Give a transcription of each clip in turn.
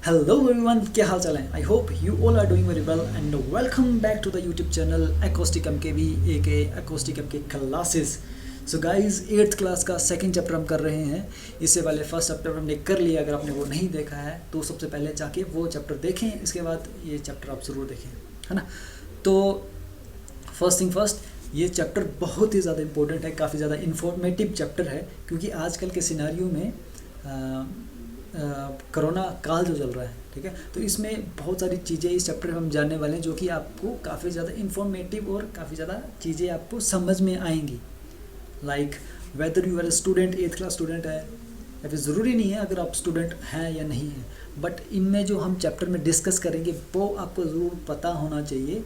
Hello everyone, क्या हाल चाल है। I hope you all are doing very well and welcome back to the YouTube channel acoustic MKV a acoustic MK classes. So guys, 8th class का second chapter हम कर रहे हैं। इससे पहले फर्स्ट चैप्टर हमने कर लिया। अगर आपने वो नहीं देखा है तो सबसे पहले जाके वो चैप्टर देखें, इसके बाद ये चैप्टर आप ज़रूर देखें, है ना। तो फर्स्ट थिंग फर्स्ट, ये चैप्टर बहुत ही ज़्यादा इंपॉर्टेंट है, काफ़ी ज़्यादा इंफॉर्मेटिव चैप्टर है, क्योंकि आजकल के सिनारियो में कोरोना काल जो चल रहा है, ठीक है, तो इसमें बहुत सारी चीज़ें इस चैप्टर में हम जानने वाले हैं जो कि आपको काफ़ी ज़्यादा इंफॉर्मेटिव और काफ़ी ज़्यादा चीज़ें आपको समझ में आएंगी। Like whether you are student, 8th class student है या फिर ज़रूरी नहीं है अगर आप स्टूडेंट हैं या नहीं हैं, बट इनमें जो हम चैप्टर में डिस्कस करेंगे वो आपको ज़रूर पता होना चाहिए।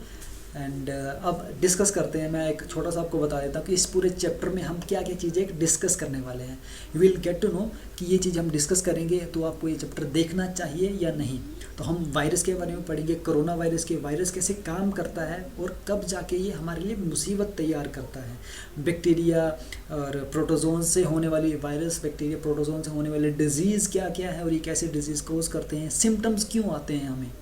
एंड अब डिस्कस करते हैं। मैं एक छोटा सा आपको बता देता हूँ कि इस पूरे चैप्टर में हम क्या क्या चीज़ें डिस्कस करने वाले हैं। You will get to know कि ये चीज़ हम डिस्कस करेंगे तो आपको ये चैप्टर देखना चाहिए या नहीं। तो हम वायरस के बारे में पढ़ेंगे, कोरोना वायरस के वायरस कैसे काम करता है और कब जाके ये हमारे लिए मुसीबत तैयार करता है। बैक्टीरिया और प्रोटोजोन से होने वाली वायरस, बैक्टीरिया प्रोटोजोन से होने वाली डिजीज़ क्या क्या है और ये कैसे डिजीज़ कोज करते हैं, सिम्टम्स क्यों आते हैं,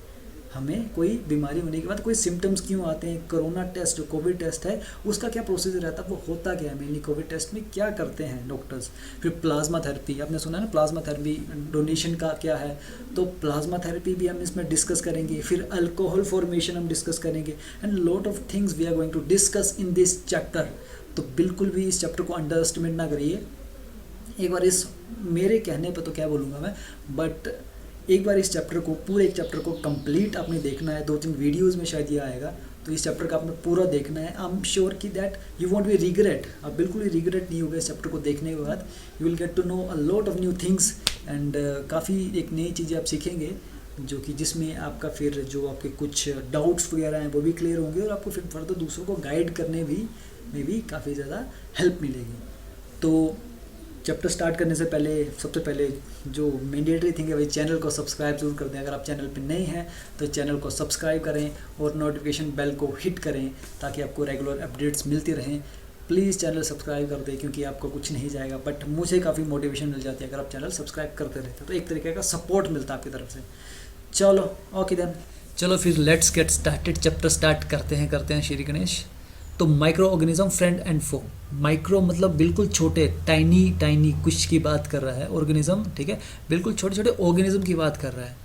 हमें कोई बीमारी होने के बाद कोई सिम्टम्स क्यों आते हैं, कोरोना टेस्ट जो कोविड टेस्ट है उसका क्या प्रोसीजर रहता है, वो होता क्या है, मेनली कोविड टेस्ट में क्या करते हैं डॉक्टर्स। फिर प्लाज्मा थेरेपी, आपने सुना है ना, प्लाज्मा थेरेपी डोनेशन का क्या है, तो प्लाज्मा थेरेपी भी हम इसमें डिस्कस करेंगे। फिर अल्कोहल फॉर्मेशन हम डिस्कस करेंगे and lot of things we are going to discuss in this chapter. तो बिल्कुल भी इस चैप्टर को अंडर एस्टिमेट ना करिए। एक बार इस मेरे कहने पर तो क्या बोलूँगा मैं, बट एक बार इस चैप्टर को, पूरे एक चैप्टर को कंप्लीट आपने देखना है। 2-3 वीडियोस में शायद ये आएगा, तो इस चैप्टर का आपने पूरा देखना है। आई एम श्योर कि that you won't be regret. आप बिल्कुल ही रिग्रेट नहीं होगा इस चैप्टर को देखने के बाद। You will get to know a lot of new things and काफ़ी एक नई चीज़ें आप सीखेंगे, जो कि जिसमें आपका फिर जो आपके कुछ डाउट्स वगैरह हैं वो भी क्लियर होंगे और आपको फिर फर्दर दूसरों को गाइड करने में भी काफ़ी ज़्यादा हेल्प मिलेगी। तो चैप्टर स्टार्ट करने से पहले सबसे पहले जो मैंडेटरी थिंग है, वही चैनल को सब्सक्राइब जरूर कर दें। अगर आप चैनल पे नए हैं तो चैनल को सब्सक्राइब करें और नोटिफिकेशन बेल को हिट करें ताकि आपको रेगुलर अपडेट्स मिलती रहें। प्लीज़ चैनल सब्सक्राइब कर दें, क्योंकि आपको कुछ नहीं जाएगा बट मुझे काफ़ी मोटिवेशन मिल जाती है अगर आप चैनल सब्सक्राइब करते रहते, तो एक तरीके का सपोर्ट मिलता है आपकी तरफ से। चलो ओके देन, चलो फिर let's get started. Chapter start करते हैं श्री गणेश। तो microorganism friend and foe. Micro मतलब बिल्कुल छोटे, टाइनी कुछ की बात कर रहा है। ऑर्गेनिज्म, ठीक है, बिल्कुल छोटे छोटे ऑर्गेनिज्म की बात कर रहा है।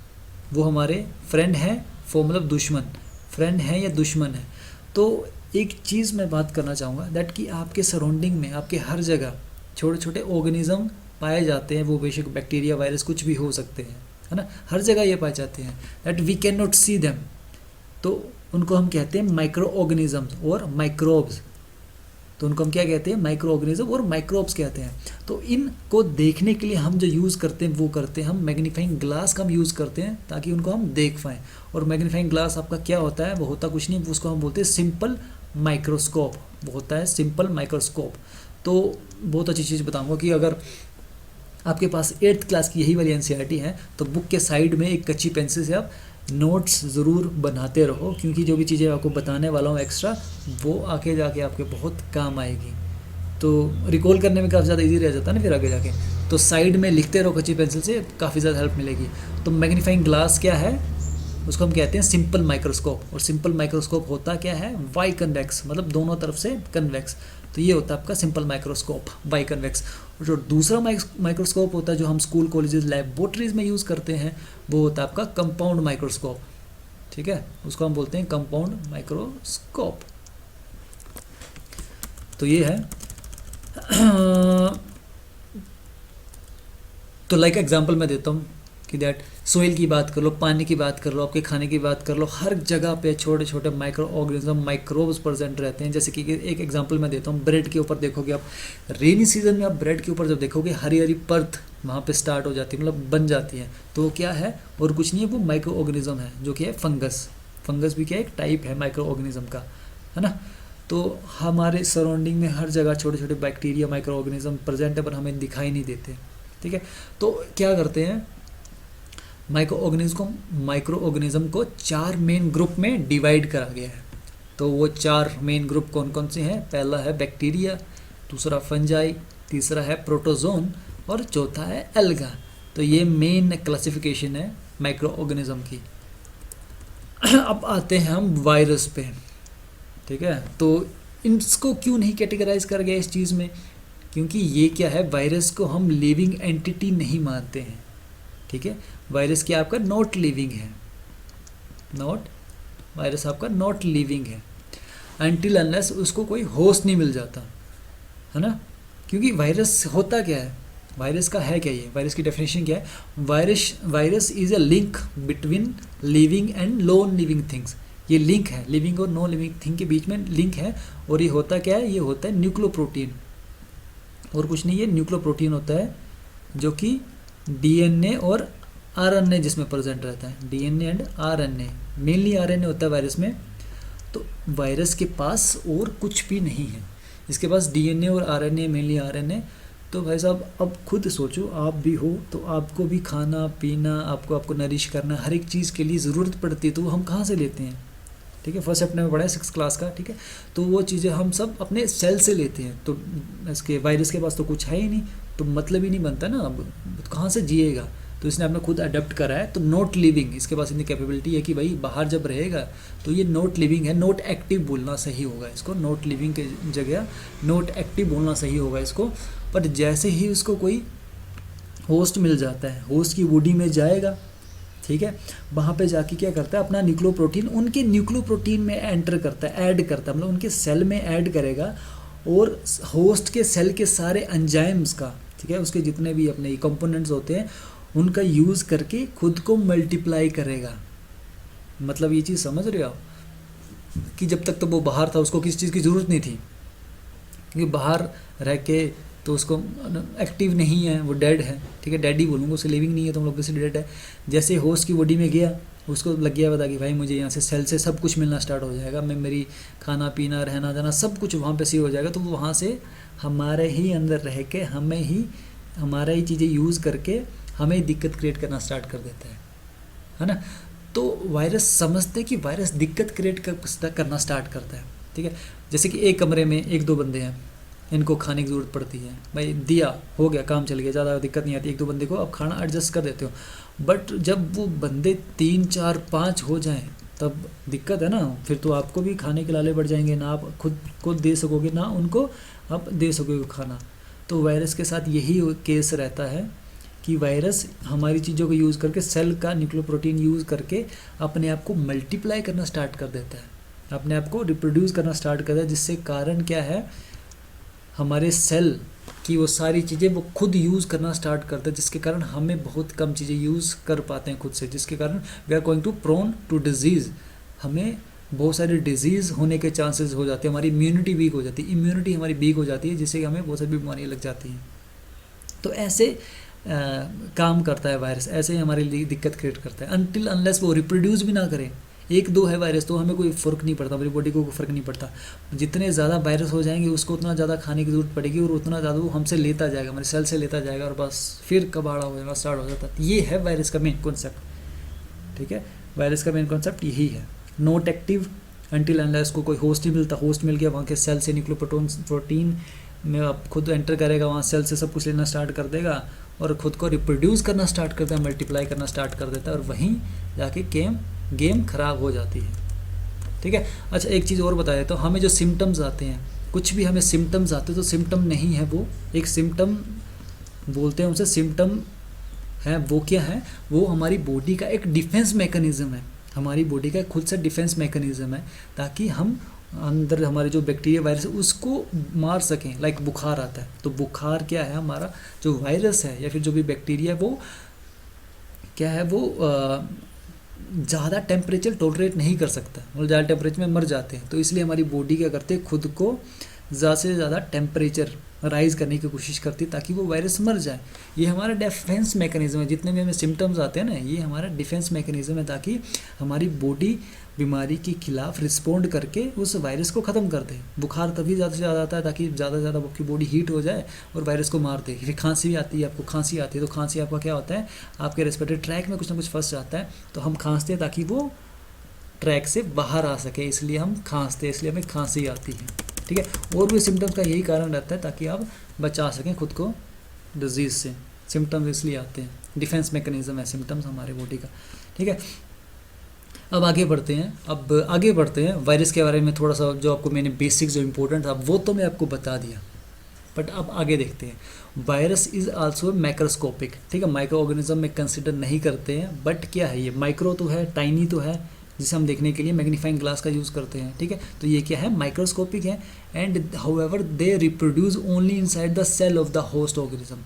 वो हमारे फ्रेंड हैं, फो मतलब दुश्मन, फ्रेंड है या दुश्मन है। तो एक चीज़ मैं बात करना चाहूँगा दैट कि आपके सराउंडिंग में, आपके हर जगह छोटे छोटे ऑर्गेनिज्म पाए जाते हैं। वो बेशक बैक्टीरिया, वायरस कुछ भी हो सकते हैं, है ना, हर जगह ये पाए जाते हैं that we can not see them. तो उनको हम कहते हैं माइक्रो ऑर्गेनिजम्स और माइक्रोब्स। तो उनको हम क्या कहते हैं, माइक्रो ऑर्गेनिज्म और माइक्रोब्स कहते हैं। तो इनको देखने के लिए हम जो यूज़ करते हैं वो करते हैं हम मैग्नीफाइंग ग्लास का हम यूज़ करते हैं ताकि उनको हम देख पाएँ। और मैग्नीफाइंग ग्लास आपका क्या होता है, वो होता कुछ नहीं, उसको हम बोलते हैं सिंपल माइक्रोस्कोप। वो होता है सिंपल माइक्रोस्कोप। तो बहुत अच्छी चीज़ बताऊँगा कि अगर आपके पास 8th क्लास की यही वाली एनसीईआरटी है तो बुक के साइड में एक कच्ची पेंसिल से आप नोट्स ज़रूर बनाते रहो, क्योंकि जो भी चीज़ें आपको बताने वाला हूँ एक्स्ट्रा, वो आगे जाके आपके बहुत काम आएगी। तो रिकॉल करने में काफ़ी ज़्यादा इजी रह जाता है ना फिर आगे जाके। तो साइड में लिखते रहो कच्ची पेंसिल से, काफ़ी ज़्यादा हेल्प मिलेगी। तो मैग्नीफाइंग ग्लास क्या है, उसको हम कहते हैं सिंपल माइक्रोस्कोप। और सिंपल माइक्रोस्कोप होता क्या है, वाई कन्वेक्स, मतलब दोनों तरफ से कन्वेक्स। तो ये होता है आपका सिंपल माइक्रोस्कोप, वाई कन्वेक्स। और जो दूसरा माइक्रोस्कोप होता है जो हम स्कूल, कॉलेजेस, लैबोरेटरीज में यूज़ करते हैं, वो होता है आपका कंपाउंड माइक्रोस्कोप, ठीक है, उसको हम बोलते हैं कंपाउंड माइक्रोस्कोप। तो ये है। तो लाइक एग्जांपल मैं देता हूँ कि दैट सोइल की बात कर लो, पानी की बात कर लो, आपके खाने की बात कर लो, हर जगह पे छोटे छोटे माइक्रो ऑर्गेनिज्म, माइक्रोब्स प्रेजेंट रहते हैं। जैसे कि एक एग्जांपल मैं देता हूँ, ब्रेड के ऊपर देखोगे आप, रेनी सीजन में आप ब्रेड के ऊपर जब देखोगे हरी हरी परत वहाँ पे स्टार्ट हो जाती है, मतलब बन जाती है। तो वो क्या है और कुछ नहीं है, वो माइक्रो ऑर्गेनिज्म है, जो कि है फंगस। फंगस भी क्या एक टाइप है माइक्रो ऑर्गेनिज्म का, है ना। तो हमारे सराउंडिंग में हर जगह छोटे छोटे बैक्टीरिया, माइक्रो ऑर्गेनिज्म प्रेजेंट है, पर हमें दिखाई नहीं देते, ठीक है। तो क्या करते हैं, माइक्रो ऑर्गेनिज्म को 4 मेन ग्रुप में डिवाइड करा गया है। तो वो 4 मेन ग्रुप कौन कौन से हैं, पहला है बैक्टीरिया, दूसरा फंजाई, तीसरा है प्रोटोजोन और चौथा है एल्गा। तो ये मेन क्लासिफिकेशन है माइक्रो ऑर्गेनिज्म की। अब आते हैं हम वायरस पे, ठीक है। तो इनको क्यों नहीं कैटेगराइज कर गया इस चीज़ में, क्योंकि ये क्या है, वायरस को हम लिविंग एंटिटी नहीं मानते हैं, ठीक है। वायरस क्या आपका नॉट लिविंग है, वायरस आपका नॉट लिविंग है अनटिल अनलेस उसको कोई होस्ट नहीं मिल जाता, है ना। क्योंकि वायरस होता क्या है, वायरस का है क्या, ये वायरस की डेफिनेशन क्या है, virus is a link between living and non living things. ये लिंक है, लिविंग और नॉन लिविंग थिंग के बीच में लिंक है। और ये होता क्या है, ये होता है न्यूक्लियोप्रोटीन, और कुछ नहीं, ये न्यूक्लियोप्रोटीन होता है जो कि डीएनए और आरएनए जिसमें प्रेजेंट रहता है, DNA and RNA, mainly RNA होता है वायरस में। तो वायरस के पास और कुछ भी नहीं है, इसके पास डीएनए और आरएनए, मेनली आरएनए। तो भाई साहब अब खुद सोचो, आप भी हो तो आपको भी खाना पीना, आपको नरिश करना, हर एक चीज़ के लिए ज़रूरत पड़ती है, तो वो हम कहाँ से लेते हैं, ठीक है। फर्स्ट अपने में पढ़ा है 6th क्लास का, ठीक है। तो वो चीज़ें हम सब अपने सेल से लेते हैं। तो इसके वायरस के पास तो कुछ है ही नहीं, तो मतलब ही नहीं बनता ना, अब कहाँ से जिएगा। तो इसने अपने खुद अडेप्ट करा है। तो नॉट लिविंग, इसके पास इतनी कैपेबिलिटी है कि भाई बाहर जब रहेगा तो ये नॉट लिविंग है, नॉट एक्टिव बोलना सही होगा इसको, नॉट लिविंग के जगह नॉट एक्टिव बोलना सही होगा इसको। पर जैसे ही उसको कोई होस्ट मिल जाता है, होस्ट की बॉडी में जाएगा, ठीक है, वहाँ पे जाके क्या करता है, अपना न्यूक्लियोप्रोटीन उनके न्यूक्लियोप्रोटीन में एंटर करता है, ऐड करता है, मतलब उनके सेल में ऐड करेगा। और होस्ट के सेल के सारे एंजाइम्स का, ठीक है, उसके जितने भी अपने कंपोनेंट्स होते हैं उनका यूज़ करके खुद को मल्टीप्लाई करेगा। मतलब ये चीज़ समझ रहे हो कि जब तक तो वो बाहर था उसको किसी चीज़ की ज़रूरत नहीं थी, क्योंकि बाहर रह के तो उसको एक्टिव नहीं है, वो डेड है, ठीक है, डेड ही बोलूँगा, उसे लिविंग नहीं है, तो हम लोग किसी डेड है। जैसे होस्ट की बॉडी में गया, उसको लग गया पता कि भाई मुझे यहाँ से सेल से सब कुछ मिलना स्टार्ट हो जाएगा, मैं मेरी खाना पीना रहना जाना सब कुछ वहाँ पे सही हो जाएगा। तो वहाँ से हमारे ही अंदर रह के हमारा ही चीज़ें यूज़ करके हमें दिक्कत क्रिएट करना स्टार्ट कर देता है ना। तो वायरस समझते कि वायरस दिक्कत क्रिएट करना स्टार्ट करता है, ठीक है। जैसे कि एक कमरे में 1-2 बंदे हैं, इनको खाने की ज़रूरत पड़ती है, भाई दिया हो गया, काम चल गया, ज़्यादा दिक्कत नहीं आती, 1-2 बंदे को आप खाना एडजस्ट कर देते हो। बट जब वो बंदे 3, 4, 5 हो जाएं तब दिक्कत है ना, फिर तो आपको भी खाने के लाले बढ़ जाएंगे, ना आप खुद दे सकोगे, ना उनको आप दे सकोगे खाना। तो वायरस के साथ यही केस रहता है कि वायरस हमारी चीज़ों को यूज़ करके, सेल का न्यूक्लियोप्रोटीन यूज़ करके अपने आप को मल्टीप्लाई करना स्टार्ट कर देता है, अपने आप को रिप्रोड्यूस करना स्टार्ट करता है, जिससे कारण क्या है, हमारे सेल की वो सारी चीज़ें वो खुद यूज़ करना स्टार्ट करता है, जिसके कारण हमें बहुत कम चीज़ें यूज़ कर पाते हैं खुद से, जिसके कारण we are going to prone to disease, हमें बहुत सारी डिजीज़ होने के चांसेस हो जाते हैं, हमारी इम्यूनिटी वीक हो जाती है, इम्यूनिटी हमारी वीक हो जाती है, जिससे हमें बहुत सारी बीमारियाँ लग जाती हैं। तो ऐसे काम करता है वायरस, ऐसे ही हमारे लिए दिक्कत क्रिएट करता है। अनटिल अनलेस वो रिप्रोड्यूस भी ना करे, 1-2 है वायरस तो हमें कोई फ़र्क नहीं पड़ता, हमारी बॉडी को कोई फ़र्क नहीं पड़ता। जितने ज़्यादा वायरस हो जाएंगे उसको उतना ज़्यादा खाने की ज़रूरत पड़ेगी, और उतना ज़्यादा वो हमसे लेता जाएगा, हमारे सेल से लेता जाएगा, और बस फिर कबाड़ा हो जाना स्टार्ट हो जाता है। ये है वायरस का मेन कॉन्सेप्ट, ठीक है। वायरस का मेन कॉन्सेप्ट यही है, नॉट एक्टिव अनटिल अनलेस को कोई होस्ट नहीं मिलता, होस्ट मिल गया, वहाँ के सेल से न्यूक्लियोप्रोटीन में आप खुद एंटर करेगा, वहाँ सेल से सब कुछ लेना स्टार्ट कर देगा और ख़ुद को रिप्रोड्यूस करना स्टार्ट करता है, मल्टीप्लाई करना स्टार्ट कर देता है, और वहीं जाके गेम ख़राब हो जाती है, ठीक है। अच्छा एक चीज़ और बताया, तो हमें जो सिम्टम्स आते हैं, कुछ भी हमें सिम्टम्स आते हैं तो सिम्टम नहीं है वो, एक सिम्टम बोलते हैं उसे, सिम्टम है वो क्या है, वो हमारी बॉडी का एक डिफेंस मैकेनिज़्म है, हमारी बॉडी का खुद से डिफेंस मैकेनिज़्म है, ताकि हम अंदर हमारे जो बैक्टीरिया वायरस है उसको मार सकें। लाइक बुखार आता है तो बुखार क्या है, हमारा जो वायरस है या फिर जो भी बैक्टीरिया वो क्या है, वो ज़्यादा टेम्परेचर टॉलरेट नहीं कर सकता, मतलब ज़्यादा टेम्परेचर में मर जाते हैं। तो इसलिए हमारी बॉडी क्या करते हैं, खुद को ज़्यादा से ज़्यादा टेम्परेचर राइज़ करने की कोशिश करती है ताकि वो वायरस मर जाए। ये हमारा डिफेंस मैकेनिज़्म है, जितने भी हमें सिम्टम्स आते हैं ना, ये हमारा डिफेंस मैकेनिज़्म है, ताकि हमारी बॉडी बीमारी के खिलाफ रिस्पॉन्ड करके उस वायरस को ख़त्म कर दे। बुखार तभी ज़्यादा से ज़्यादा आता है ताकि ज़्यादा से ज़्यादा आपकी बॉडी हीट हो जाए और वायरस को मार दे। फिर खांसी भी आती है, आपको खांसी आती है तो खांसी आपका क्या होता है, आपके रेस्पिरेटरी ट्रैक में कुछ ना कुछ फंस जाता है, तो हम खांसते हैं ताकि वो ट्रैक से बाहर आ सके, इसलिए हम खांसते हैं, इसलिए हमें खांसी आती है, ठीक है। और भी सिम्टम्स का यही कारण रहता है ताकि आप बचा सकें खुद को डिजीज़ से, सिम्टम्स इसलिए आते हैं, डिफेंस मैकेनिज्म है सिम्टम्स हमारे बॉडी का, ठीक है। अब आगे बढ़ते हैं वायरस के बारे में थोड़ा सा, जो आपको मैंने बेसिक जो इम्पोर्टेंट था वो तो मैं आपको बता दिया, बट अब आगे देखते हैं। वायरस इज आल्सो माइक्रोस्कोपिक, ठीक है, माइक्रो ऑर्गेनिज्म में कंसिडर नहीं करते हैं, बट क्या है ये, माइक्रो तो है, टाइनी तो है, जिसे हम देखने के लिए मैग्नीफाइंग ग्लास का यूज़ करते हैं, ठीक है। तो ये क्या है, माइक्रोस्कोपिक है, and however they reproduce only inside the cell of the host organism.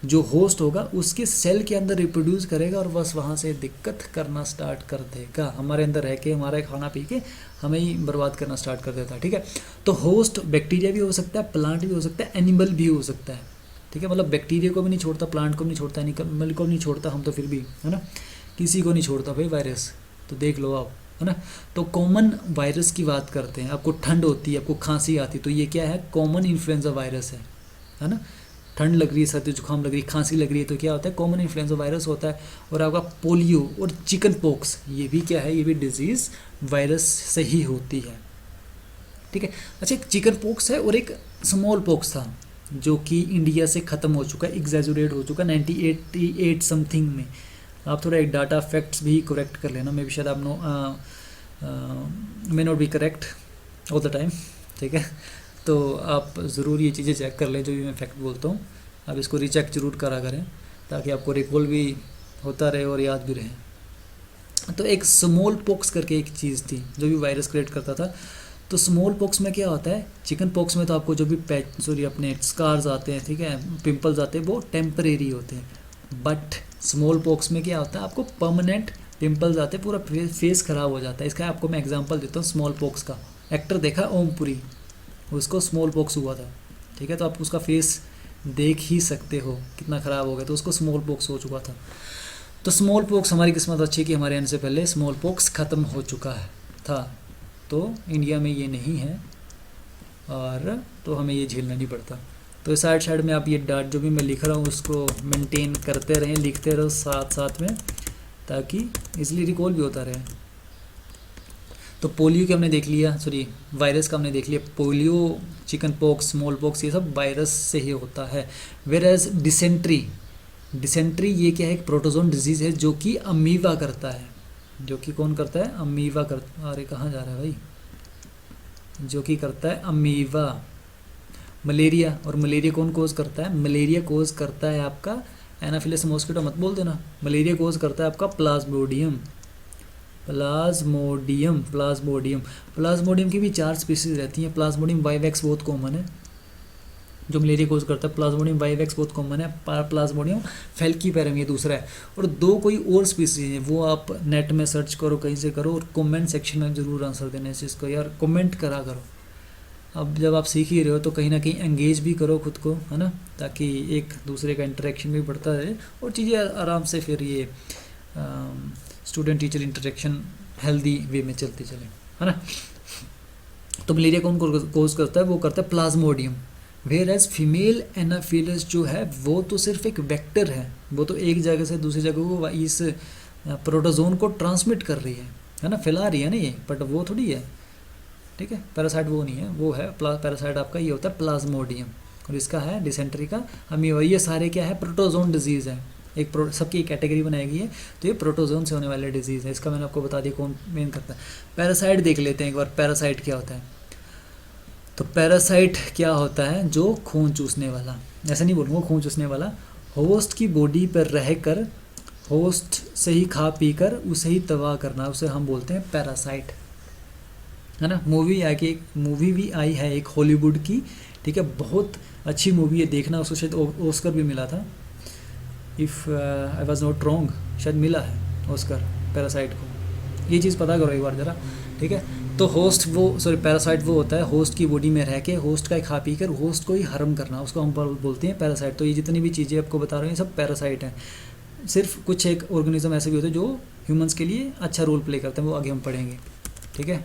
जो होस्ट होगा उसके सेल के अंदर रिप्रोड्यूस करेगा और बस वहाँ से दिक्कत करना स्टार्ट कर देगा, हमारे अंदर रह के हमारा खाना पी के हमें ही बर्बाद करना स्टार्ट कर देता है, ठीक है। तो होस्ट बैक्टीरिया भी हो सकता है, प्लांट भी हो सकता है, एनिमल भी हो सकता है, ठीक है। मतलब बैक्टीरिया को भी नहीं छोड़ता, प्लांट को भी नहीं छोड़ता, एनिमल को भी नहीं छोड़ता, हम तो फिर भी, है ना, किसी को नहीं छोड़ता भाई वायरस, तो देख लो आप, है ना। तो कॉमन वायरस की बात करते हैं, आपको ठंड होती है, आपको खांसी आती है, तो ये क्या है, कॉमन इन्फ्लुएंजा वायरस है ना। ठंड लग रही है, सर्दी जुकाम लग रही है, खांसी लग रही है, तो क्या होता है, कॉमन इन्फ्लुएंजा वायरस होता है। और आपका पोलियो और चिकन पॉक्स, ये भी क्या है, ये भी डिजीज़ वायरस से ही होती है, ठीक है। अच्छा, एक चिकन पॉक्स है और एक स्मॉल पॉक्स था जो कि इंडिया से ख़त्म हो चुका है, एग्जैजुरेट हो चुका है 1988 समथिंग में। आप थोड़ा एक डाटा फैक्ट्स भी करेक्ट कर लेना, मे भी शायद आप may not be correct all the time, ठीक है। तो आप ज़रूर ये चीज़ें चेक कर लें, जो भी मैं फैक्ट बोलता हूँ, आप इसको रीचेक जरूर करा करें, ताकि आपको रिकॉल भी होता रहे और याद भी रहे। तो एक स्मॉल पॉक्स करके एक चीज़ थी जो भी वायरस क्रिएट करता था। तो स्मॉल पॉक्स में क्या होता है, चिकन पॉक्स में तो आपको जो भी अपने स्कार्स आते हैं, ठीक है, पिंपल्स आते हैं, वो टेम्परेरी होते हैं। बट स्मॉल पॉक्स में क्या होता है, आपको परमानेंट पिंपल्स आते हैं, पूरा फेस ख़राब हो जाता है। इसका आपको मैं एग्जांपल देता हूँ स्मॉल पॉक्स का। एक्टर देखा ओमपुरी, उसको स्मॉल पॉक्स हुआ था, ठीक है, तो आप उसका फेस देख ही सकते हो कितना ख़राब हो गया, तो उसको स्मॉल पॉक्स हो चुका था। तो स्मॉल पॉक्स, हमारी किस्मत अच्छी कि हमारे आने से पहले स्मॉल पॉक्स ख़त्म हो चुका था, तो इंडिया में ये नहीं है, और तो हमें ये झेलना नहीं पड़ता। तो साइड में आप ये डाट जो भी मैं लिख रहा हूँ उसको मेंटेन करते रहें, लिखते रहो साथ साथ में, ताकि इसलिए रिकॉल भी होता रहे। तो पोलियो का हमने देख लिया, वायरस का हमने देख लिया, polio, chicken pox, small pox, ये सब वायरस से ही होता है। वेर एज डिसेंट्री ये क्या है, एक प्रोटोजोन डिजीज़ है जो कि अमीबा करता है, जो कि कौन करता है, अमीबा करता, अरे कहाँ जा रहा है भाई, जो कि करता है अमीबा। मलेरिया, और मलेरिया कौन कोज करता है, मलेरिया कोज करता है आपका एनाफिलस मॉस्किटो, मत बोल देना, मलेरिया कोज करता है आपका प्लाज्मोडियम की भी 4 स्पीसीज रहती हैं। प्लाज्मोडियम वाइवेक्स बहुत कॉमन है, जो मलेरिया कोज करता है। प्लाज्मोडियम वाइवेक्स बहुत कॉमन है, प्लाज्मोडियम फैल्कीपेरम ये दूसरा है, और 2 कोई और स्पीसीज हैं, वो आप नेट में सर्च करो, कहीं से करो, और कमेंट सेक्शन में ज़रूर आंसर देना इस चीज़ को, यार कमेंट करा करो। अब जब आप सीख ही रहे हो तो कहीं ना कहीं एंगेज भी करो खुद को, है ना, ताकि एक दूसरे का इंटरेक्शन भी बढ़ता रहे और चीज़ें आराम से फिर ये student teacher interaction healthy way में चलती चले, है ना। तो मलेरिया कौन कोज करता है, वो करता है plasmodium. Whereas female anopheles जो है वो तो सिर्फ एक वेक्टर है, वो तो एक जगह से दूसरी जगह को इस प्रोटोजोन को ट्रांसमिट कर रही है ना, फैला रही है ना ये, बट वो थोड़ी है, ठीक है। पैरासाइट वो नहीं है, वो है पैरासाइट आपका ये होता है प्लाज्मोडियम, और इसका है डिसेंट्री का अमीबा। ये सारे क्या है, प्रोटोजोन डिजीज़ है, एक सबकी एक कैटेगरी बनाई गई है, तो ये प्रोटोजोन से होने वाले डिजीज़ है। इसका मैंने आपको बता दिया कौन मेन करता है। पैरासाइट देख लेते हैं एक बार, पैरासाइट क्या होता है। तो पैरासाइट क्या होता है, जो खून चूसने वाला, ऐसा नहीं बोलूँगा खून चूसने वाला, होस्ट की बॉडी पर रहकर होस्ट से ही खा पी कर उसे ही तबाह करना, उसे हम बोलते हैं पैरासाइट, है ना। मूवी भी आई है एक हॉलीवुड की, ठीक है, बहुत अच्छी मूवी है, देखना, उसको शायद ऑस्कर भी मिला था, if I was not wrong, शायद मिला है ऑस्कर पैरासाइट को, ये चीज़ पता करो एक बार ज़रा, ठीक है। तो पैरासाइट वो होता है होस्ट की बॉडी में रह के होस्ट का खा पी कर होस्ट को ही हार्म करना, उसको हम बोलते हैं पैरासाइट। तो ये जितनी भी चीज़ें आपको बता रहे हैं सब पैरासाइट हैं। सिर्फ कुछ एक ऑर्गेनिज्म ऐसे भी होते हैं जो ह्यूमंस के लिए अच्छा रोल प्ले करते हैं, वो आगे हम पढ़ेंगे, ठीक है।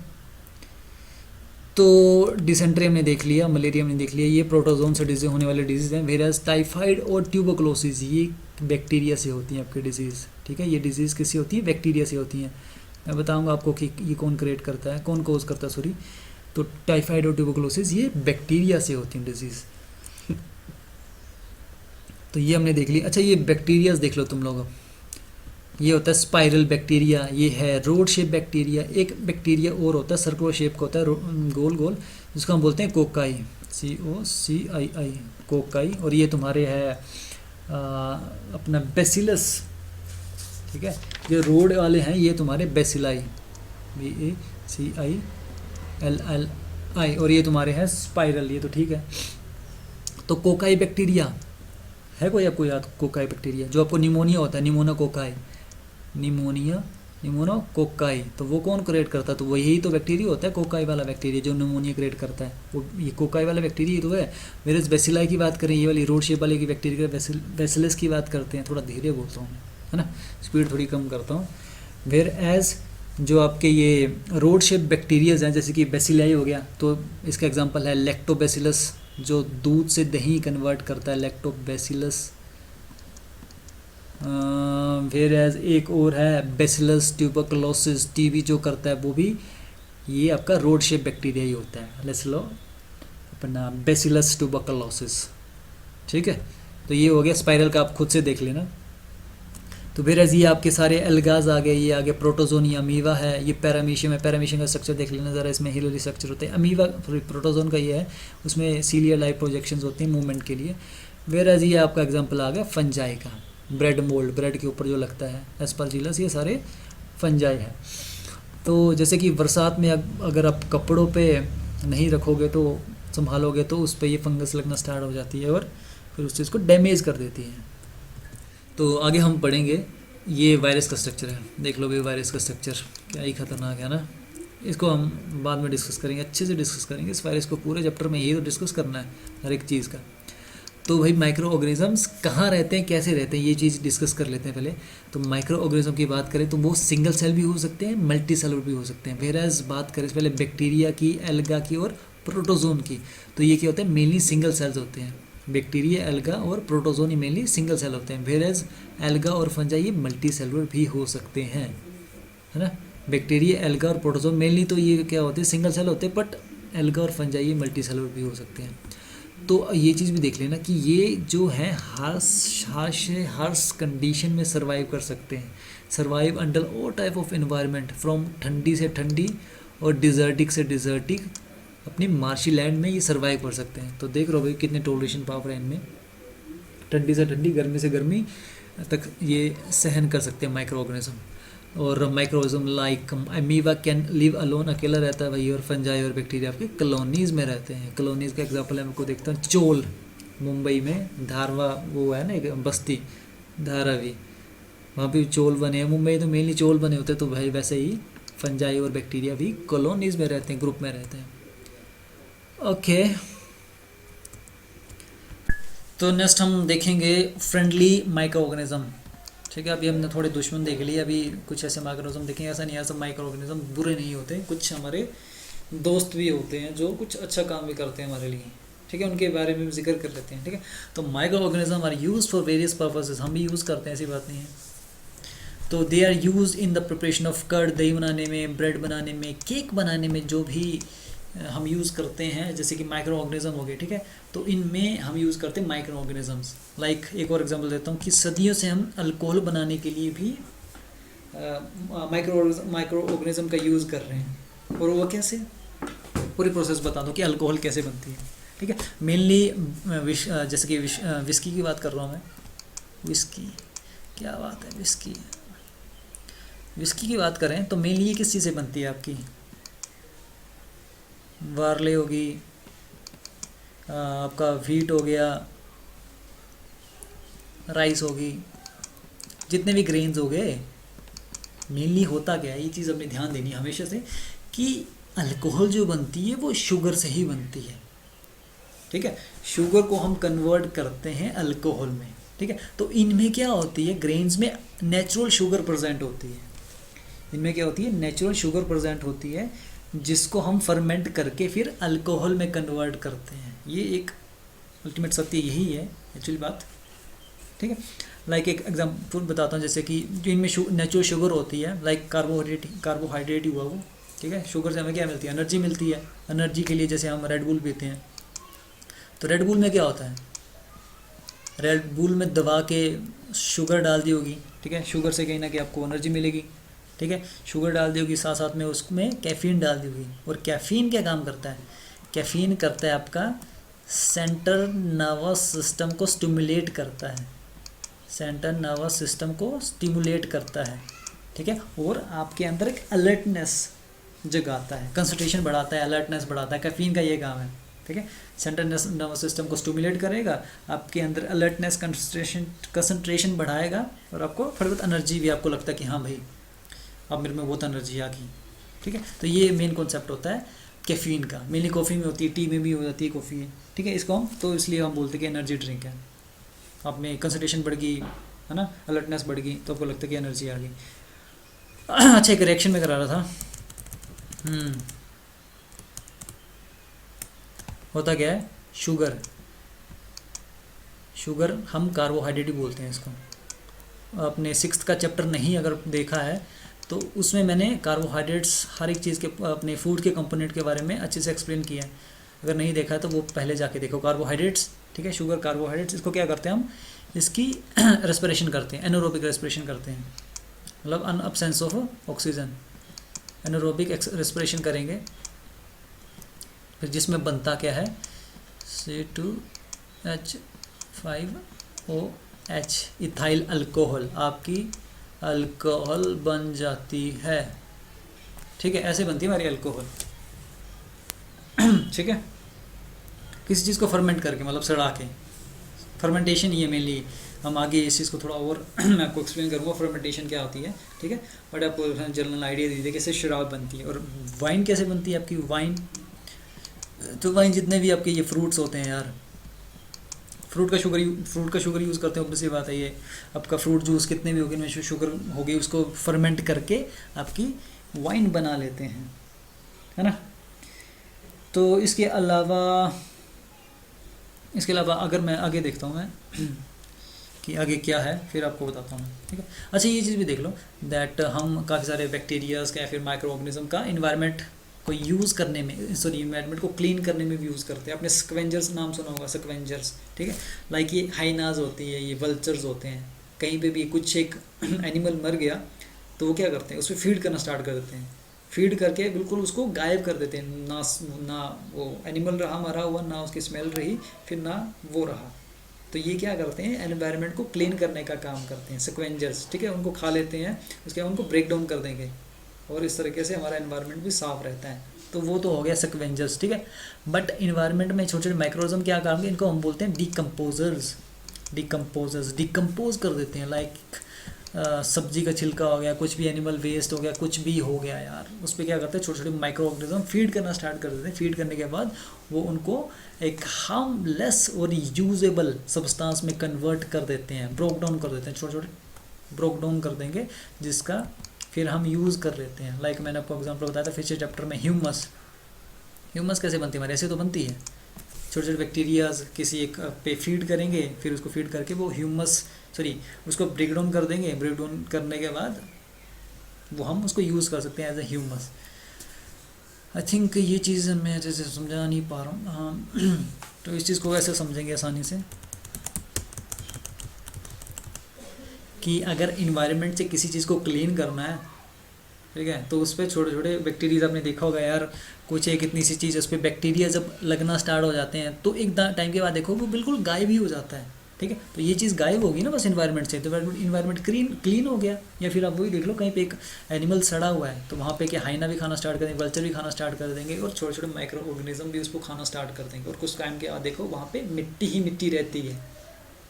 तो डिसेंट्री हमने देख लिया, मलेरिया हमने देख लिया, ये प्रोटोजोन से डिजीज होने वाले डिजीज़ हैं। वेराज टाइफाइड और ट्यूबरकुलोसिस ये बैक्टीरिया से होती हैं आपकी डिजीज़, ठीक है। ये डिजीज़ किससे होती है, बैक्टीरिया से होती हैं। मैं बताऊंगा आपको कि ये कौन क्रिएट करता है, कौन कोज करता है, सॉरी। तो टाइफाइड और ट्यूबरकुलोसिस ये बैक्टीरिया से होती हैं डिजीज़। तो ये हमने देख लिया। अच्छा, ये बैक्टीरियाज देख लो तुम लोग। ये होता है स्पाइरल बैक्टीरिया, ये है रोड शेप बैक्टीरिया। एक बैक्टीरिया और होता है सर्कुलर शेप का, होता है गोल गोल, जिसको हम बोलते हैं कोकाई, COCII, कोकाई। और ये तुम्हारे है अपना बेसिलस, ठीक है। जो रोड वाले हैं ये तुम्हारे बेसिलाई, BACILLI। और ये तुम्हारे हैं स्पाइरल, ये तो ठीक है। तो कोकाई बैक्टीरिया है कोई आपको याद? कोकाई बैक्टीरिया जो आपको निमोनिया होता है, निमोनो कोकाई, तो वो कौन क्रिएट करता है? तो वो यही तो बैक्टीरिया होता है, कोकाई वाला बैक्टीरिया जो निमोनिया क्रिएट करता है, वो ये कोकाई वाला बैक्टीरिया तो है। मेरे बेसिलाई की बात करें, ये वाली रोड शेप वाले की बैक्टीरिया, बेसिलस की बात करते हैं। थोड़ा धीरे बोलता हूँ है ना, स्पीड थोड़ी कम करता हूँ। वेयर एज जो आपके ये रोड शेप बैक्टीरियाज हैं, जैसे कि बेसिलाई हो गया, तो इसका एग्जांपल है लैक्टोबैसिलस, जो दूध से दही कन्वर्ट करता है, लैक्टोबैसिलस। फिर एज एक और है बेसिलस ट्यूबरकुलोसिस, टीबी जो करता है वो भी ये आपका रोड शेप बैक्टीरिया ही होता है। लेट्स लो अपना बेसिलस ट्यूबरकुलोसिस, ठीक है। तो ये हो गया स्पाइरल का, आप खुद से देख लेना। तो फिर एज ये आपके सारे एल्गाज आ गए, ये आगे प्रोटोजोन, ये अमीवा है, ये पैरामीशियम है। पैरामीशियम का स्ट्रक्चर देख लेना ज़रा, इसमें हिलोरी स्ट्रक्चर होते हैं। अमीवा प्रोटोजोन का ये है, उसमें सीलियर लाइफ प्रोजेक्शंस होती हैं मूवमेंट के लिए। वेर एज ये आपका एग्जांपल आ गया फंजाई का, ब्रेड मोल्ड, ब्रेड के ऊपर जो लगता है, एस्परजिलस, ये सारे फंजाई है। तो जैसे कि बरसात में अगर आप कपड़ों पे नहीं रखोगे तो संभालोगे तो उस पर ये फंगस लगना स्टार्ट हो जाती है और फिर उस चीज़ को डैमेज कर देती है। तो आगे हम पढ़ेंगे। ये वायरस का स्ट्रक्चर है, देख लो भाई वायरस का स्ट्रक्चर क्या ही खतरनाक है ना। इसको हम बाद में डिस्कस करेंगे, अच्छे से डिस्कस करेंगे इस वायरस को, पूरे चैप्टर में यही तो डिस्कस करना है हर एक चीज़ का। तो भाई माइक्रो ऑर्गेनिजम्स कहाँ रहते हैं, कैसे रहते हैं, ये चीज़ डिस्कस कर लेते हैं पहले। तो माइक्रो ऑर्गेनिज्म की बात करें तो वो सिंगल सेल भी हो सकते हैं, मल्टी सेलुलर भी हो सकते हैं। वेराज बात करें पहले बैक्टीरिया की, एल्गा की और प्रोटोजोन की, तो ये क्या होता है, मेनली सिंगल सेल्स होते हैं। बैक्टीरिया, एल्गा और प्रोटोजोन ये मेनली सिंगल सेल होते हैं। वेराज एल्गा और फंजाई ये मल्टी सेलुलर भी हो सकते हैं, है ना। बैक्टीरिया, एल्गा और प्रोटोजोन मेनली तो ये क्या होते हैं, सिंगल सेल होते हैं, बट एल्गा और फंजाई ये मल्टी सेलुलर भी हो सकते हैं। तो ये चीज़ भी देख लेना कि ये जो है हार्श कंडीशन में सर्वाइव कर सकते हैं, survive under all type of environment, from ठंडी से ठंडी और डिजर्टिक से डिजर्टिक, अपनी मार्शी लैंड में ये सर्वाइव कर सकते हैं। तो देख रहे हो भाई कितने टॉलरेशन पावर है इनमें, ठंडी से ठंडी, गर्मी से गर्मी तक ये सहन कर सकते हैं माइक्रो ऑर्गेनिज्म। और microorganism like amoeba can live alone, अकेला रहता है भाई, और फंजाई और बैक्टीरिया आपके कॉलोनीज में रहते हैं। कॉलोनीज का एग्जांपल है, आपको देखता हूँ चोल, मुंबई में धारवा वो है ना एक बस्ती धारावी, वहाँ पे चोल बने हैं। मुंबई तो मेनली चोल बने होते हैं, तो भाई वैसे ही फंजाई और बैक्टीरिया भी कॉलोनीज में रहते हैं, ग्रुप में रहते हैं। ओके, तो नेक्स्ट हम देखेंगे फ्रेंडली माइक्रो ऑर्गेनिज्म, ठीक है। अभी हमने थोड़े दुश्मन देख लिए, अभी कुछ ऐसे माइक्रो ऑर्गेनिज्म देखेंगे। ऐसा नहीं है सब माइक्रो ऑर्गेनिज्म बुरे नहीं होते, कुछ हमारे दोस्त भी होते हैं जो कुछ अच्छा काम भी करते हैं हमारे लिए, ठीक है। उनके बारे में भी जिक्र कर लेते हैं, ठीक है। तो microorganism are use for various purposes, हम भी यूज़ करते हैं, ऐसी बात नहीं है। तो they are use in the preparation of curd, दही बनाने में, ब्रेड बनाने में, केक बनाने में, जो भी हम यूज़ करते हैं, जैसे कि माइक्रो ऑर्गेनिज्म हो गए, ठीक है। तो इनमें हम यूज़ करते हैं माइक्रो ऑर्गेनिजम्स। लाइक एक और एग्जांपल देता हूँ कि सदियों से हम अल्कोहल बनाने के लिए भी माइक्रो ऑर्गेनिज्म का यूज़ कर रहे हैं। और वो कैसे, पूरी प्रोसेस बता दो कि अल्कोहल कैसे बनती है, ठीक है। मेनली जैसे कि विस्की की बात कर रहा हूँ मैं, विस्की, क्या बात है, विस्की की बात करें तो मेनली ये किस चीज़ से बनती है आपकी, बार्ले होगी, आपका व्हीट हो गया, राइस होगी, जितने भी ग्रेन्स हो गए। मेनली होता क्या है, ये चीज़ अपने ध्यान देनी है हमेशा से कि अल्कोहल जो बनती है वो शुगर से ही बनती है, ठीक है। शुगर को हम कन्वर्ट करते हैं अल्कोहल में, ठीक है। तो इनमें क्या होती है, ग्रेन्स में नेचुरल शुगर प्रेजेंट होती है। इनमें क्या होती है, नेचुरल शुगर प्रेजेंट होती है, जिसको हम फर्मेंट करके फिर अल्कोहल में कन्वर्ट करते हैं। ये एक अल्टीमेट सत्य यही है एक्चुअली बात, ठीक है। लाइक एक एग्जांपल बताता हूँ, जैसे कि जो इनमें नेचुरल शुगर होती है, लाइक कार्बोहाइड्रेट हुआ वो, ठीक है। शुगर से हमें क्या मिलती है, एनर्जी मिलती है। एनर्जी के लिए जैसे हम रेड बुल पीते हैं, तो रेड बुल में क्या होता है, रेड बुल में दबा के शुगर डाल दी होगी, ठीक है, शुगर से कहीं ना कहीं आपको एनर्जी मिलेगी, ठीक है, शुगर डाल दी होगी, साथ साथ में उसमें कैफ़ीन डाल दी होगी। और कैफ़ीन क्या काम करता है? कैफ़ीन करता है आपका सेंट्रल नर्वस सिस्टम को स्टिमुलेट करता है, सेंट्रल नर्वस सिस्टम को स्टिमुलेट करता है, ठीक है, और आपके अंदर एक अलर्टनेस जगाता है, कंसंट्रेशन बढ़ाता है, अलर्टनेस बढ़ाता है। कैफ़ीन का ये काम है, ठीक है, सेंट्रल नर्वस सिस्टम को स्टिमुलेट करेगा, आपके अंदर अलर्टनेस कंसंट्रेशन बढ़ाएगा, और आपको थोड़ी बहुत एनर्जी भी आपको लगता है कि हाँ भाई अब मेरे में बहुत एनर्जी आ गई, ठीक है। तो ये मेन कॉन्सेप्ट होता है कैफ़ीन का। मेनली कॉफ़ी में होती है, टी में भी हो जाती है कॉफ़ी है, ठीक है। इसको हम तो इसलिए हम बोलते हैं कि एनर्जी ड्रिंक है। आप में कंसंट्रेशन बढ़ गई है ना, अलर्टनेस बढ़ गई, तो आपको लगता है कि एनर्जी आ गई। अच्छा, एक रिएक्शन में करा रहा था। होता क्या है, शुगर हम कार्बोहाइड्रेट ही बोलते हैं इसको। अपने 6th का चैप्टर नहीं अगर देखा है तो उसमें मैंने कार्बोहाइड्रेट्स हर एक चीज़ के अपने फूड के कंपोनेंट के बारे में अच्छे से एक्सप्लेन किया है। अगर नहीं देखा है तो वो पहले जाके देखो। कार्बोहाइड्रेट्स, ठीक है, शुगर कार्बोहाइड्रेट्स, इसको क्या करते हैं हम, इसकी रेस्पिरेशन करते हैं, एनारोबिक रेस्पिरेशन करते हैं, मतलब in absence of oxygen, anaerobic respiration करेंगे। फिर जिसमें बनता क्या है, C2H5OH, इथाइल अल्कोहल, आपकी अल्कोहल बन जाती है, ठीक है, ऐसे बनती है हमारी अल्कोहल, ठीक है, किसी चीज़ को फर्मेंट करके, मतलब सड़ा के। फर्मेंटेशन ये मेनली, हम आगे इस चीज़ को थोड़ा और मैं आपको एक्सप्लेन करूँगा फर्मेंटेशन क्या होती है, ठीक है, बट आपको जनरल आइडिया दे दिया कैसे शराब बनती है। और वाइन कैसे बनती है आपकी, वाइन तो वाइन जितने भी आपके ये फ्रूट्स होते हैं यार, फ्रूट का शुगर यूज़ करते हैं, ऑब्वियसली बात है। ये आपका फ्रूट जूस कितने भी होगी, उनमें शुगर होगी, उसको फर्मेंट करके आपकी वाइन बना लेते हैं, है ना। तो इसके अलावा अगर मैं आगे देखता हूँ मैं कि आगे क्या है, फिर आपको बताता हूँ, ठीक है। अच्छा, ये चीज़ भी देख लो दैट हम काफ़ी सारे बैक्टीरियाज का या फिर माइक्रो ऑर्गेनिज्म का इन्वायरमेंट को यूज़ करने में, इन्वायरमेंट को क्लीन करने में भी यूज़ करते हैं। आपने स्क्वेंजर्स नाम सुना होगा, स्क्वेंजर्स, ठीक है, लाइक ये हाइनाज होती है, ये वल्चर्स होते हैं। कहीं पे भी कुछ एक एनिमल मर गया तो वो क्या करते हैं, उस पर फीड करना स्टार्ट कर देते हैं, फीड करके बिल्कुल उसको गायब कर देते हैं। ना वो एनिमल रहा मरा हुआ, ना उसकी स्मेल रही, फिर ना वो रहा। तो ये क्या करते हैं, एनवायरनमेंट को क्लीन करने का काम करते हैं स्क्वेंजर्स, ठीक है। उनको खा लेते हैं, उसके बाद उनको ब्रेक डाउन कर देंगे, और इस तरीके से हमारा एनवायरनमेंट भी साफ रहता है। तो वो तो हो गया स्क्वेंजर्स, ठीक है। बट इन्वायरमेंट में छोटे छोटे माइक्रोऑर्गेनिज्म क्या काम है, इनको हम बोलते हैं डिकम्पोजर्स डिकम्पोज कर देते हैं। लाइक सब्जी का छिलका हो गया, कुछ भी एनिमल वेस्ट हो गया, कुछ भी हो गया यार, उस पर क्या करते हैं, छोटे छोटे माइक्रो ऑर्गेनिज्म फीड करना स्टार्ट कर देते हैं। फीड करने के बाद वो उनको एक हार्मलेस और यूजेबल सब्सटेंस में कन्वर्ट कर देते हैं, ब्रोक डाउन कर देते हैं, छोटे छोटे ब्रोक डाउन कर देंगे, जिसका फिर हम यूज़ कर लेते हैं। लाइक मैंने आपको एग्जाम्पल बताया था फिशर चैप्टर में, ह्यूमस कैसे बनती है हमारे, ऐसे तो बनती है। छोटे छोटे बैक्टीरियाज किसी एक पे फीड करेंगे, फिर उसको फीड करके वो उसको ब्रेक डाउन कर देंगे। ब्रेक डाउन करने के बाद वो हम उसको यूज़ कर सकते हैं as a humus. I think ये चीज़ मैं अच्छे से समझा नहीं पा रहा हूँ, हाँ। तो इस चीज़ को ऐसे समझेंगे आसानी से कि अगर इन्वायरमेंट से किसी चीज़ को क्लीन करना है, ठीक है, तो उस पर छोटे छोटे बैक्टीरिया, आपने देखा होगा यार, कुछ एक इतनी सी चीज़, उस पर बैक्टीरिया जब लगना स्टार्ट हो जाते हैं तो एक टाइम के बाद देखो वो बिल्कुल गायब ही हो जाता है, ठीक है। तो ये चीज़ गायब होगी ना बस इन्वायरमेंट से, तो इन्वायरमेंट क्लीन हो गया। या फिर आप वही देख लो, कहीं पे एक एनिमल सड़ा हुआ है तो वहाँ पे क्या हाइना भी खाना स्टार्ट कर देंगे, वल्चर भी खाना स्टार्ट कर देंगे, और छोटे छोटे माइक्रो ऑर्गेनिज्म भी उसको खाना स्टार्ट कर देंगे। और कुछ टाइम के बाद देखो वहाँ पे मिट्टी ही मिट्टी रहती है।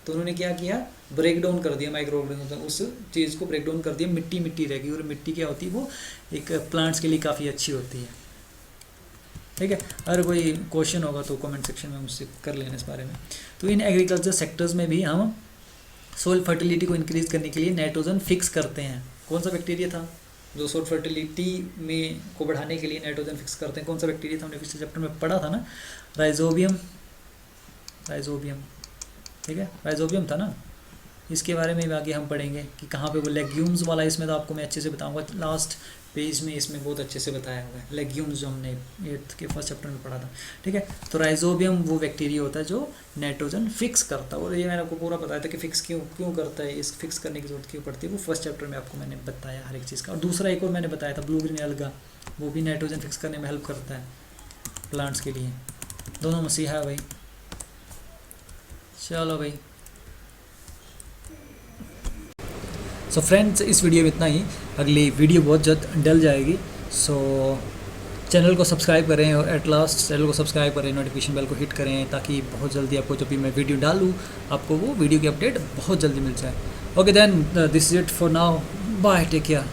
तो उन्होंने क्या किया, ब्रेक डाउन कर दिया माइक्रो ऑर्गेनिज्म, उस चीज़ को ब्रेक डाउन कर दिया, मिट्टी रहेगी। और मिट्टी क्या होती है, वो एक प्लांट्स के लिए काफ़ी अच्छी होती है, ठीक है। अगर कोई क्वेश्चन होगा तो कमेंट सेक्शन में मुझसे कर लेना इस बारे में। तो इन एग्रीकल्चर सेक्टर्स में भी हम सोइल फर्टिलिटी को इंक्रीज़ करने के लिए नाइट्रोजन फिक्स करते हैं। कौन सा बैक्टीरिया था जो सोइल फर्टिलिटी में को बढ़ाने के लिए नाइट्रोजन फिक्स करते हैं? कौन सा बैक्टीरिया था, हमने पिछले चैप्टर में पढ़ा था ना, राइजोबियम, ठीक है, राइजोबियम था ना, इसके बारे में भी आगे हम पढ़ेंगे कि कहाँ पे वो लेग्यूम्स वाला, इसमें तो आपको मैं अच्छे से बताऊंगा, लास्ट पेज में इसमें बहुत अच्छे से बताया हुआ है लेग्यूम्स, जो हमने 8th के फर्स्ट चैप्टर में पढ़ा था। ठीक है, तो राइजोबियम वो बैक्टीरिया होता है जो नाइट्रोजन फिक्स करता है, और ये मैंने आपको पूरा बताया था कि फिक्स क्यों क्यों करता है, इस फिक्स करने की जरूरत क्यों पड़ती है, वो फर्स्ट चैप्टर में आपको मैंने बताया हर एक चीज़ का। और दूसरा एक और मैंने बताया था ब्लू ग्रीन एल्गा, वो भी नाइट्रोजन फिक्स करने में हेल्प करता है प्लांट्स के लिए। दोनों मसीहा है भाई। चलो भाई, सो फ्रेंड्स इस वीडियो में इतना ही, अगली वीडियो बहुत जल्द डल जाएगी। सो चैनल को सब्सक्राइब करें, और एट लास्ट चैनल को सब्सक्राइब करें, नोटिफिकेशन बेल को हिट करें, ताकि बहुत जल्दी आपको जब भी मैं वीडियो डालूँ आपको वो वीडियो की अपडेट बहुत जल्दी मिल जाए। Okay then, this is it for now, bye, take care.